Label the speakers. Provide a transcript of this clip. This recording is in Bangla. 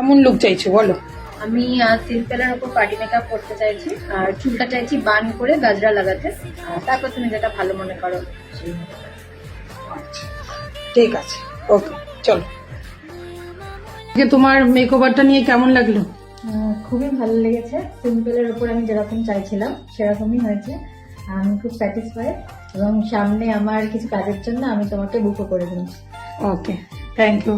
Speaker 1: কেমন লুক চাইছো বলো?
Speaker 2: আমি সিম্পলের উপর পার্টি মেকআপ করতে চাইছি, আর চুলটা চাইছি বান করে গাজরা লাগাতে। তারপর তুমি যেটা ভালো মনে করো সেই।
Speaker 1: আচ্ছা, ঠিক আছে, ওকে, চলো। তোমার মেকওভারটা নিয়ে কেমন লাগলো?
Speaker 2: খুবই ভালো লেগেছে। সিম্পলের উপর আমি যেরকম চাইছিলাম সেরকমই হয়েছে। আমি খুব স্যাটিসফাইড, এবং সামনে আমার কিছু কাজের জন্য আমি তোমাকে বুকও করে দিচ্ছি।
Speaker 1: ওকে, থ্যাংক ইউ।